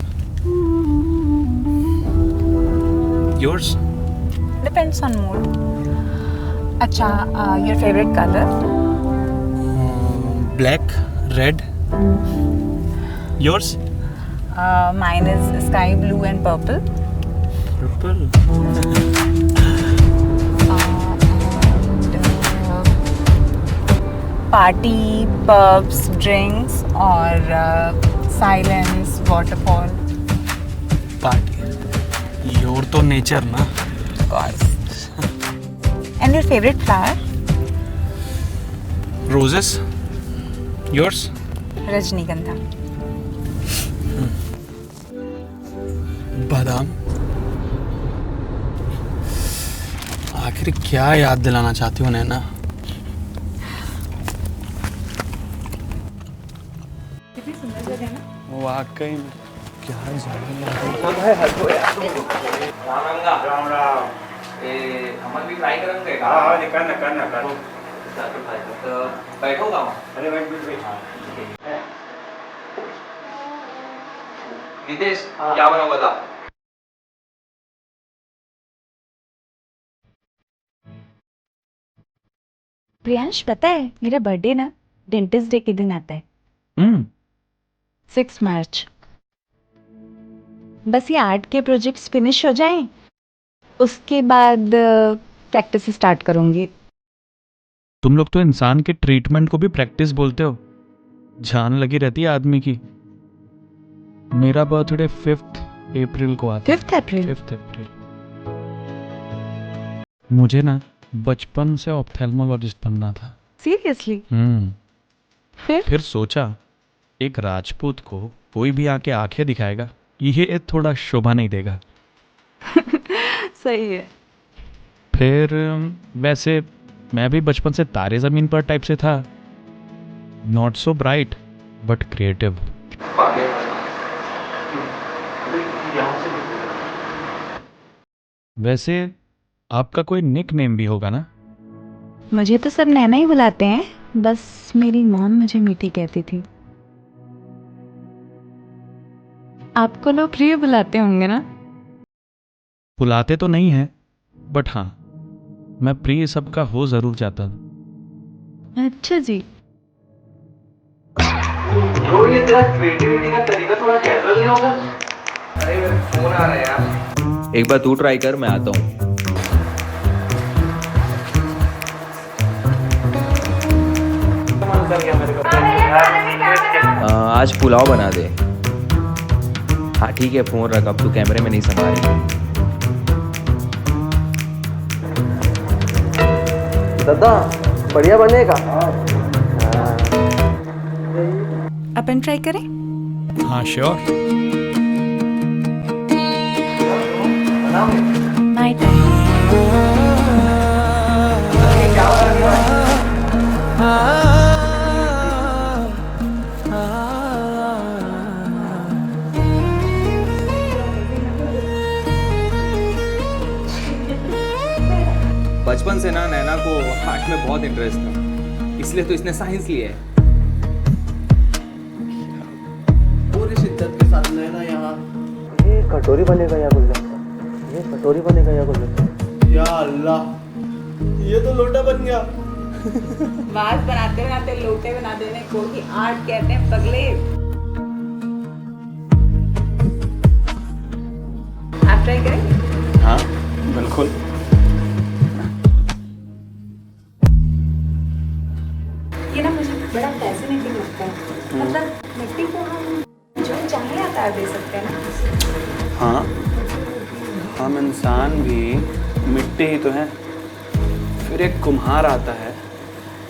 Yours?
Depends on mood. अच्छा, your favorite color?
Black, red. Yours?
Mine is sky blue and purple.
Purple.
Party, pubs, drinks और silence, waterfall.
Party. Your तो nature ना.
Of course. And your favorite flower?
Roses. Yours?
रजनीगंधा.
बादाम. आखिर क्या याद दिलाना चाहती हूँ नैना?
कितनी सुंदर जगह है ना?
वाकई में क्या
राम राम। हम भी ट्राई करेंगे। हाँ करना तो बैठोगा वहाँ? अरे बैठ। नितेश क्या बनाओ बता।
प्रियांश, पता है मेरा बर्थडे ना डेंटिस्ट डे के दिन आता है। 6 मार्च। बस ये आर्ट के प्रोजेक्ट्स फिनिश हो जाएं, उसके बाद प्रैक्टिस स्टार्ट करूंगी।
तुम लोग तो इंसान के ट्रीटमेंट को भी प्रैक्टिस बोलते हो। जान लगी रहती है आदमी की। मेरा बर्थडे 5 अप्रैल को आता है।
5 अप्रैल?
5 अप्रैल। मुझे ना बचपन से ऑप्थेल्मोलॉजिस्ट बनना था।
सीरियसली?
फिर सोचा एक राजपूत को कोई भी आके आंखें दिखाएगा, ये थोड़ा शोभा नहीं देगा।
सही है।
फिर वैसे मैं भी बचपन से तारे ज़मीन पर टाइप से था। Not so bright but creative. वैसे आपका कोई निक नेम भी होगा ना?
मुझे तो सब नैना ही बुलाते हैं, बस मेरी मॉम मुझे मीठी कहती थी। आपको लोग प्रिय बुलाते होंगे ना?
बुलाते तो नहीं है, बट हाँ मैं प्रिय सबका हो जरूर जाता।
अच्छा जी।
ये तेरा क्रिएटिविटी का तरीका थोड़ा कैजुअल नहीं होगा? अरे मेरा फोन आ रहा है यार।
एक बार तू ट्राई कर, मैं आता हूँ। आज पुलाव बना दे। हाँ ठीक है, फोन रख, अब तू कैमरे में नहीं समा रही।
दादा बढ़िया बनेगा।
अपन ट्राई करें?
हाँ श्योर।
My time.
बचपन से ना नैना को आर्ट में बहुत इंटरेस्ट था, इसलिए तो इसने साइंस लिया है।
पूरी शिद्दत के साथ नैना यहाँ। ये कटोरी बनेगा या गुलदस्ता? ये कटोरी बनेगा या गुलदस्ता? या अल्लाह, ये तो लोटा बन गया।
बात बनाते बनाते लोटे बना देने को ही आर्ट कहते हैं पगले। आप ट्राई करें?
हाँ बिल्कुल।
ये ना मुझे बड़ा फैसिनेटिंग लगता है। मतलब मिट्टी को हम जो चाहे आकार दे सकते हैं ना।
हाँ हम इंसान भी मिट्टी ही तो हैं। फिर एक कुम्हार आता है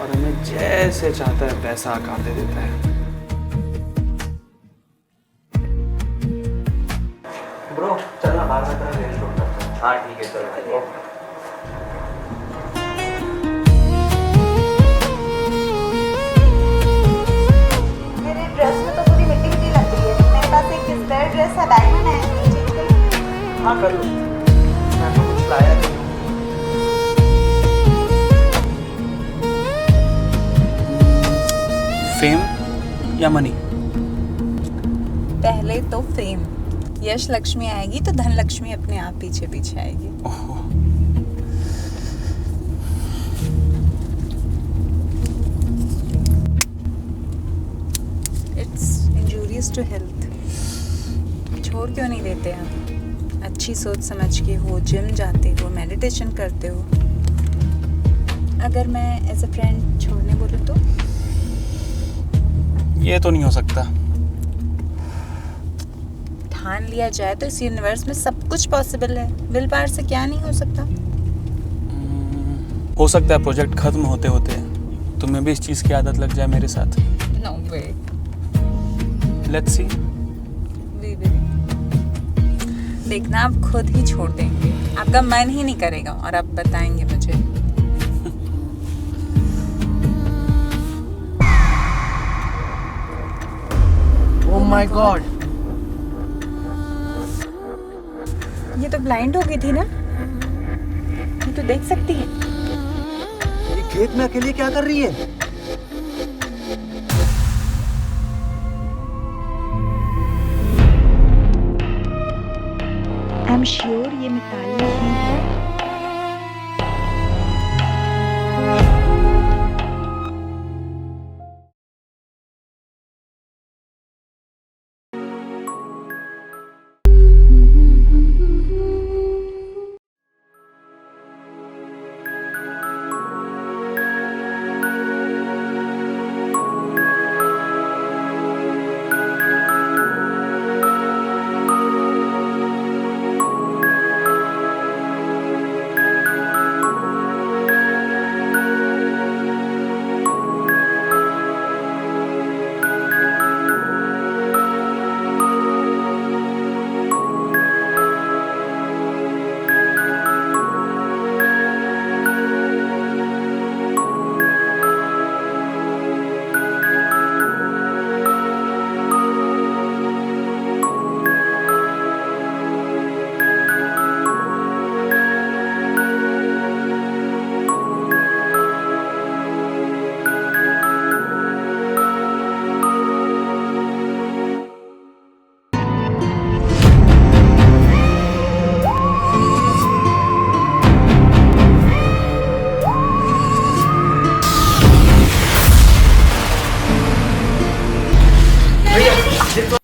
और हमें जैसे चाहता है वैसा आकार दे देता है।
ब्रो चलना बाहर में रेस्ट होता है।
हाँ ठीक है चलो।
मेरे ड्रेस में तो पूरी मिट्टी मिट्टी लग रही है। मेरे पास एक स्पेयर ड्रेस है, बैग में है, चेंज कर।
हाँ कर लो, मैं तो कुछ लाया नहीं।
फेम या मनी?
पहले तो फेम, यश लक्ष्मी आएगी तो धन लक्ष्मी अपने आप पीछे पीछे आएगी। It's injurious to health. छोड़ क्यों नहीं देते आप? अच्छी सोच समझ के हो, जिम जाते हो, मेडिटेशन करते हो। अगर मैं एज अ फ्रेंड छोड़ने बोलूँ तो?
ये तो नहीं हो सकता।
ठान लिया जाए तो इस यूनिवर्स में सब कुछ पॉसिबल है। विल पावर से क्या नहीं हो सकता?
हो सकता है प्रोजेक्ट खत्म होते होते तुम्हें भी इस चीज की आदत लग जाए मेरे साथ।
No way.
Let's see.
We will. देखना आप खुद ही छोड़ देंगे, आपका मन ही नहीं करेगा और आप बताएंगे मुझे।
ओह माय गॉड,
ये तो ब्लाइंड हो गई थी ना, ये तो देख सकती है।
ये खेत में अकेले क्या कर रही है?
आई एम श्योर ये मिताली ही है।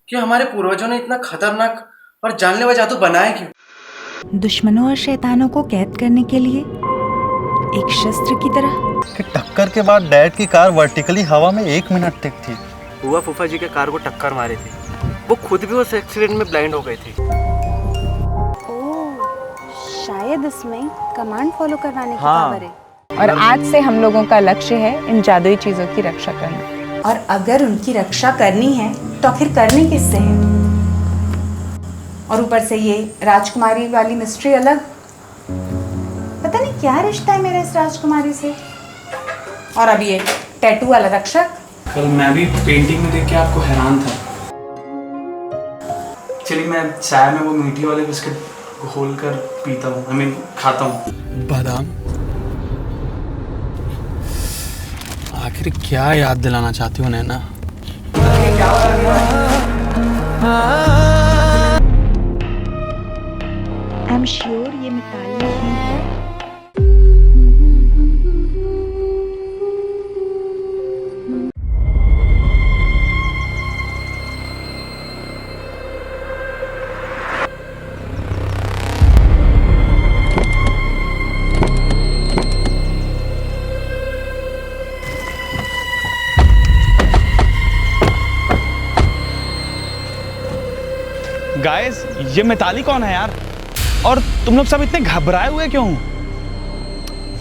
कि हमारे पूर्वजों ने इतना खतरनाक और जानलेवा जादू बनाया क्यों?
दुश्मनों और शैतानों को कैद करने के लिए, एक शस्त्र की तरह।
कि टक्कर के बाद डैड की कार वर्टिकली हवा में 1 मिनट तक थी।
हुआ फूफा जी के कार को टक्कर मारे थे, वो खुद भी उस एक्सीडेंट में ब्लाइंड हो गए थे।
ओह, शायद इसमें कमांड फॉलो करवाने की
हाँ।
पावर है।
और आज से हम लोगों का लक्ष्य है इन जादुई चीजों की रक्षा करना। और अगर उनकी रक्षा करनी है तो आखिर करनी किससे है? और ऊपर से ये राजकुमारी वाली मिस्ट्री अलग। पता नहीं क्या रिश्ता है मेरा इस राजकुमारी से। और अब ये टैटू वाला रक्षक।
कल मैं भी पेंटिंग में देख के आपको हैरान था। चलिए मैं चाय में वो मीठी वाले बिस्किट घोल कर पीता हूँ, आई मीन खाता हूँ। बादाम। आखिर क्या याद दिलाना चाहती हो नैना?
आई एम श्योर ये मिताली ही है।
गाइस, ये मिताली कौन है यार? और तुम लोग सब इतने घबराए हुए क्यों?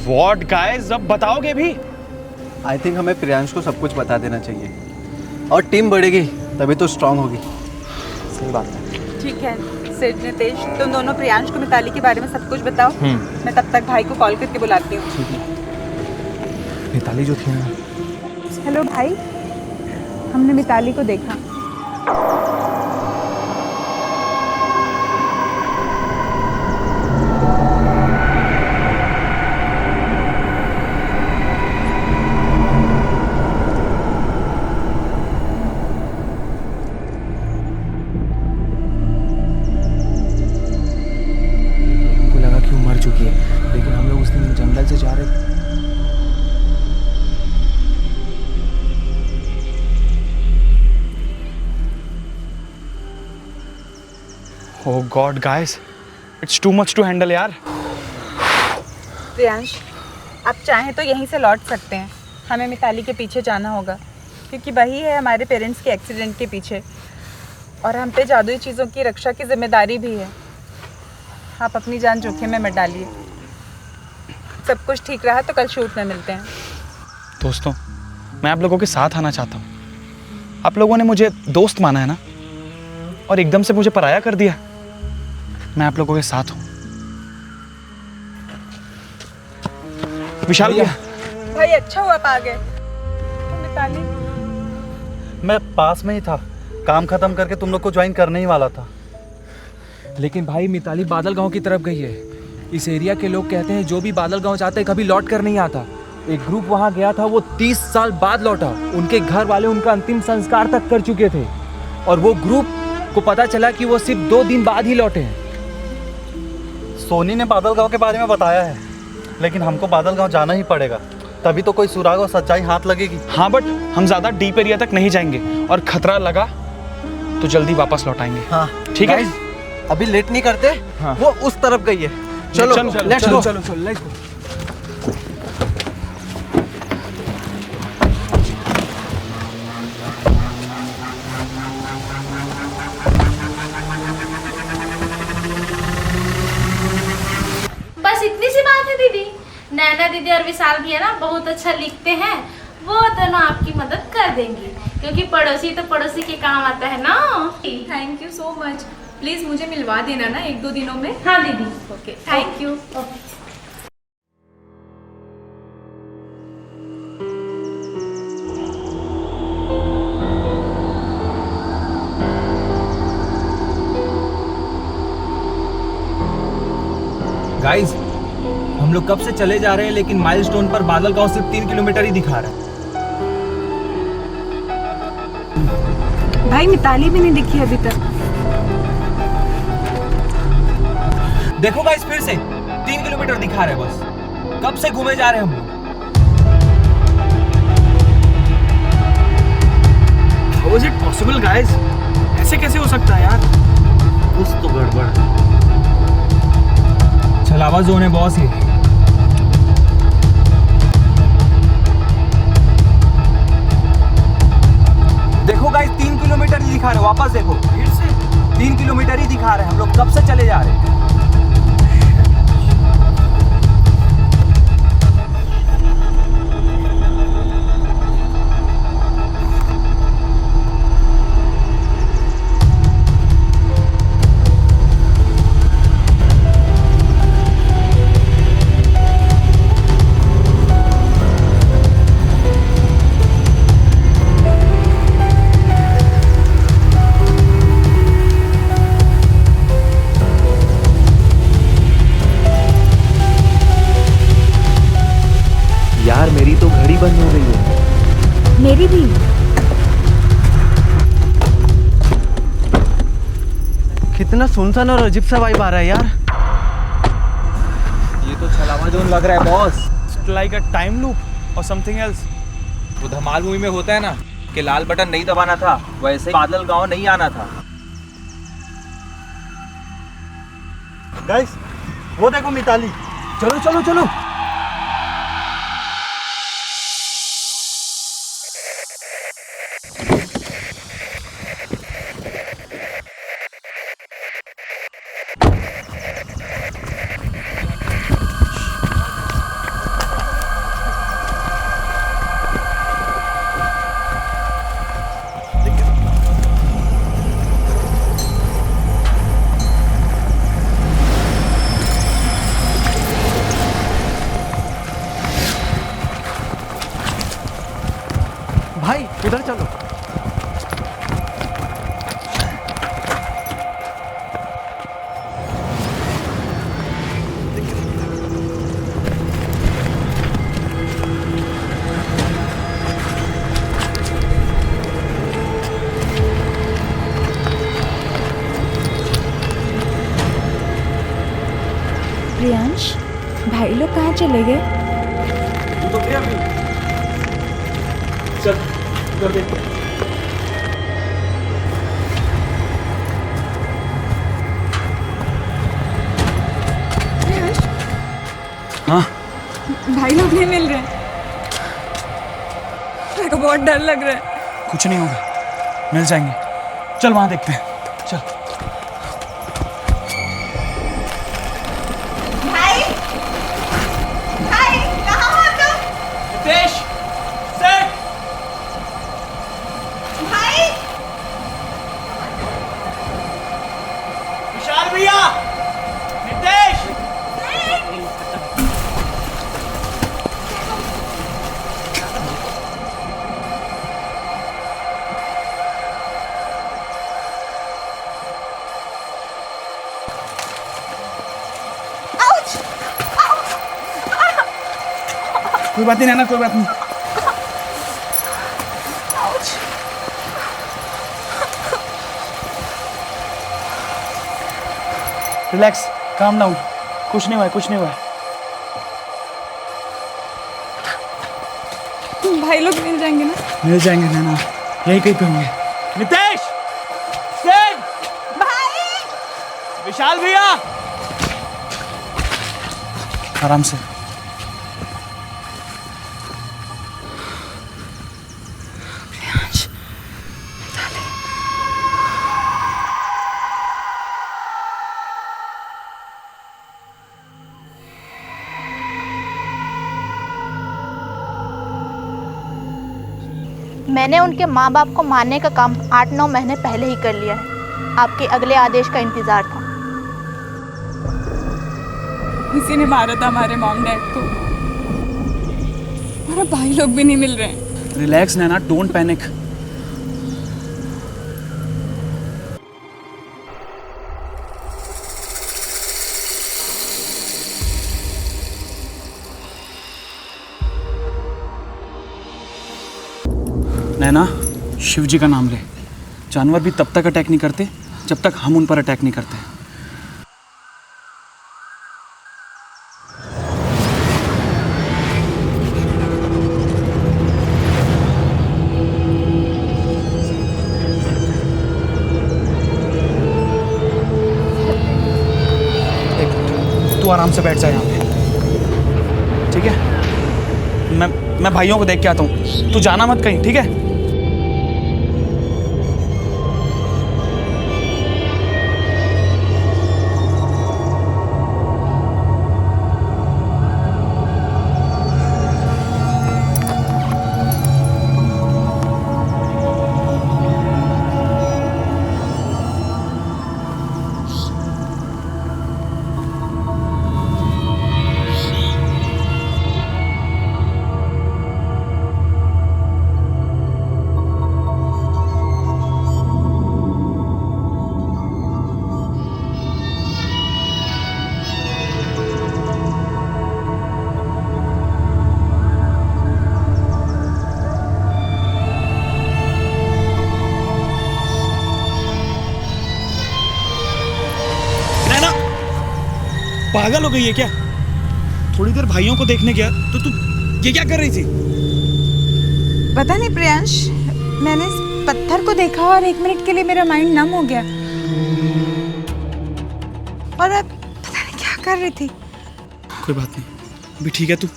What guys, अब बताओगे भी?
आई थिंक हमें प्रियांश को सब कुछ बता देना चाहिए और टीम बढ़ेगी तभी तो स्ट्रांग होगी।
सही बात है।
ठीक है, सेठ नितेश, तुम दोनों प्रियांश को मिताली के बारे में सब कुछ बताओ। मैं तब तक भाई को कॉल करके बुलाती हूँ।
मिताली जो थी ना।
हेलो भाई, हमने मिताली को देखा।
हमको लगा कि वो मर चुकी है, लेकिन हम लोग उस दिन जंगल से जा रहे थे।
Oh God, guys, it's too much to handle यार।
प्रियांश, आप चाहें तो यहीं से लौट सकते हैं। हमें मिताली के पीछे जाना होगा, क्योंकि वही है हमारे पेरेंट्स के एक्सीडेंट के पीछे, और हम पे जादुई चीज़ों की रक्षा की जिम्मेदारी भी है। आप अपनी जान जोखिम में मत डालिए। सब कुछ ठीक रहा तो कल शूट में मिलते हैं।
दोस्तों, मैं आप लोगों के साथ आना चाहता हूँ। आप लोगों ने मुझे दोस्त माना है ना, और एकदम से मुझे पराया कर दिया। मैं आप लोगों के साथ हूँ। विशाल भैया,
भाई अच्छा हुआ आप आ गए। मिताली,
मैं पास में ही था, काम खत्म करके तुम लोग को ज्वाइन करने ही वाला था।
लेकिन भाई मिताली बादल गांव की तरफ गई है। इस एरिया के लोग कहते हैं जो भी बादल गांव जाते हैं कभी लौट कर नहीं आता। एक ग्रुप वहां गया था, वो 30 साल बाद लौटा। उनके घर वाले उनका अंतिम संस्कार तक कर चुके थे, और वो ग्रुप को पता चला कि वो सिर्फ 2 दिन बाद ही लौटे हैं।
सोनी ने बादल गांव के बारे में बताया है, लेकिन हमको बादल गांव जाना ही पड़ेगा, तभी तो कोई सुराग और सच्चाई हाथ लगेगी।
हाँ, बट हम ज़्यादा डीप एरिया तक नहीं जाएंगे, और खतरा लगा तो जल्दी वापस लौट आएंगे।
हाँ
ठीक है,
अभी लेट नहीं करते।
हाँ।
वो उस तरफ गई है। चलो लेट्स गो।
चलो लेट्स गो।
बस इतनी सी बात है दीदी। नैना दीदी और विशाल भैया ना बहुत अच्छा लिखते हैं, वो दोनों आपकी मदद कर देंगी, क्योंकि पड़ोसी तो पड़ोसी के काम आता है ना।
Thank you so much. Please मुझे मिलवा देना ना 1-2 दिनों में।
हाँ दीदी,
ओके, थैंक यू।
गाइस, हम लोग कब से चले जा रहे हैं, लेकिन माइलस्टोन पर बादल गांव सिर्फ 3 किलोमीटर ही दिखा रहा है।
भाई मिताली भी नहीं दिखी अभी तक।
देखो गाइस, फिर से 3 किलोमीटर दिखा रहे हैं बस। कब से घूमे जा रहे हैं हम लोग।
How is it possible guys? ऐसे कैसे हो सकता है यार?
कुछ तो गड़बड़ है।
छलावा जोन है बॉस ये। देखो गाइस, 3 किलोमीटर ही दिखा रहे हैं। वापस देखो, फिर से 3 किलोमीटर ही दिखा रहे हैं। हम लोग कब से चले जा रहे हैं। यार मेरी तो घड़ी बंद हो गई है।
मेरी भी।
कितना सुनसान और अजीब सा वाइब आ रहा है यार।
ये तो छलावा जोन लग रहा है boss.
Like a time loop और समथिंग एल्स।
वो धमाल मूवी में होता है ना कि लाल बटन नहीं दबाना था, वैसे ही बादल गांव नहीं आना था।
गाइस, वो देखो मिताली।
चलो चलो चलो।
इधर चलो।
प्रियांश, भाई लोग कहाँ चले गए?
तो क्या अभी? चल कर दे।
प्रियांश,
हाँ
भाई लोग नहीं मिल रहे। मेरे को बहुत डर लग रहा है।
कुछ नहीं होगा, मिल जाएंगे। चल वहां देखते हैं, चल।
भाई, भाई कहाँ हो तुम?
नितेश, सेठ,
भाई,
विशाल भैया, नितेश। कोई बात नहीं नैना, कोई बात नहीं। रिलैक्स, काम डाउन, कुछ नहीं हुआ है, कुछ नहीं हुआ है।
भाई लोग मिल जाएंगे ना?
मिल जाएंगे नैना, यही कहीं पे होंगे। नितेश, सेठ,
भाई,
विशाल भैया, आराम से।
मैंने उनके माँ बाप को मारने का काम 8-9 महीने पहले ही कर लिया है। आपके अगले आदेश का इंतजार था।
किसी ने मारा था हमारे मॉम डैड को। हमारे भाई लोग भी नहीं मिल रहे हैं।
Relax Naina, don't panic. Naina, Shiv ji का नाम ले। जानवर भी तब तक अटैक नहीं करते जब तक हम उन पर अटैक नहीं करते। तू आराम से बैठ जा यहाँ पे, ठीक है? मैं भाइयों को देख के आता हूँ, तू जाना मत कहीं, ठीक है? पागल हो गई है क्या? थोड़ी देर भाइयों को देखने गया तो तू ये क्या कर रही थी?
पता नहीं प्रियांश, मैंने इस पत्थर को देखा और 1 मिनट के लिए मेरा माइंड नम हो गया और मैं पता नहीं क्या कर रही थी।
कोई बात नहीं, अभी ठीक है तू?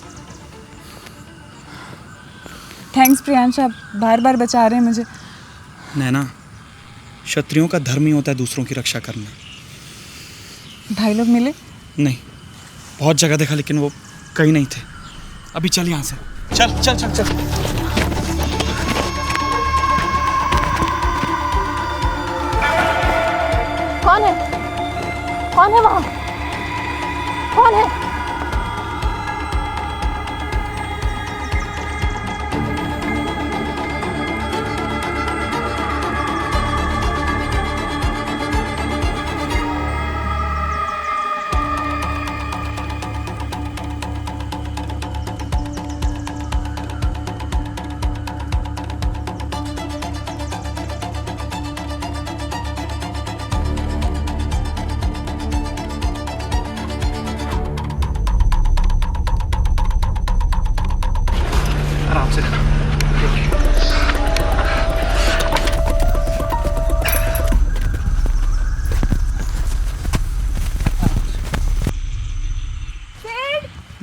थैंक्स प्रियांश, आप बार बार बचा रहे हैं मुझे।
नैना, क्षत्रियों का धर्म ही होता है दूसरों की रक्षा करना।
भाई लोग मिले?
नहीं, बहुत जगह देखा लेकिन वो कहीं नहीं थे। अभी चल यहाँ से, चल चल चल चल।
कौन है? कौन है वहाँ? कौन है?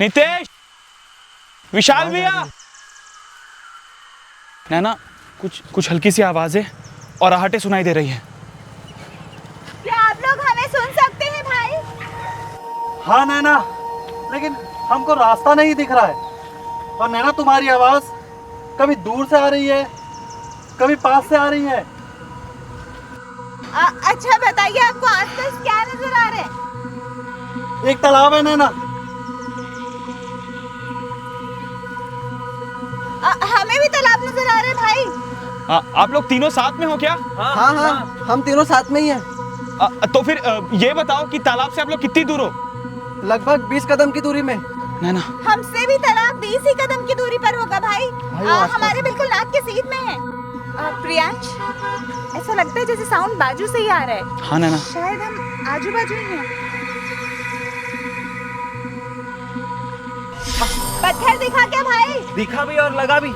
नितेश, विशाल भैया। नैना, कुछ हल्की सी आवाजें और आहटें सुनाई दे रही हैं।
क्या आप लोग हमें सुन सकते हैं भाई?
हाँ नैना, लेकिन हमको रास्ता नहीं दिख रहा है। और नैना तुम्हारी आवाज कभी दूर से आ रही है, कभी पास से आ रही है।
अच्छा बताइए, आपको आसपास क्या नजर आ रहा है?
एक तालाब है नैना।
हमें भी तालाब नजर आ रहा है भाई।
आप लोग तीनों साथ में हो क्या?
हाँ हाँ, हम तीनों साथ में ही हैं।
तो फिर ये बताओ कि तालाब से आप लोग कितनी दूर हो?
लगभग 20 कदम की दूरी में।
नैना,
हमसे भी तालाब 20 ही कदम की दूरी पर होगा भाई। हमारे बिल्कुल नाक के सीध में है। प्रियांश, ऐसा लगता है जैसे साउंड बाजू से ही आ रहा है।
हाँ नैना,
शायद हम आजू बाजू ही हैं। पत्थर दिखा क्या भाई?
दिखा भी और लगा भी।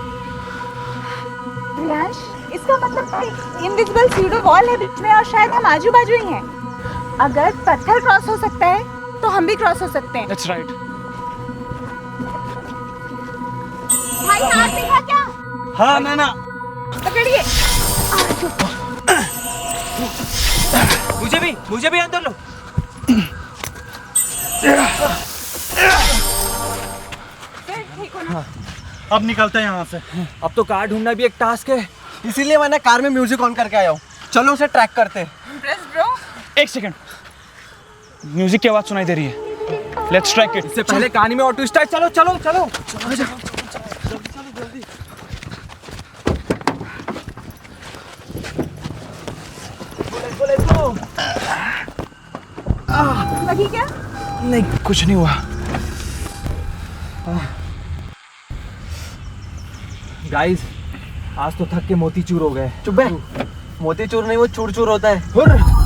प्रियांश, इसका मतलब इनविजिबल सीडो वॉल है बीच में और शायद हम आजू बाजू ही हैं। अगर पत्थर क्रॉस हो सकता है तो हम भी क्रॉस हो सकते हैं।
That's right.
भाई हाथ दिखा क्या?
हाँ नैना,
पकड़िए।
मुझे भी अंदर लो।
अब निकलते हैं यहाँ से।
अब तो कार ढूंढना भी एक टास्क है।
इसीलिए मैंने कार में म्यूजिक ऑन करके आया हूँ। चलो उसे ट्रैक करते हैं।
एक सेकंड, म्यूजिक की आवाज सुनाई दे रही है। Let's track it.
इससे पहले कहानी में और ट्विस्ट है। चलो चलो चलो।
लगी क्या?
नहीं, कुछ नहीं हुआ।
गाइस, आज तो थक के मोतीचूर हो गए।
चुप बे, मोतीचूर नहीं, वो चूर चूर होता है।
हुर्र।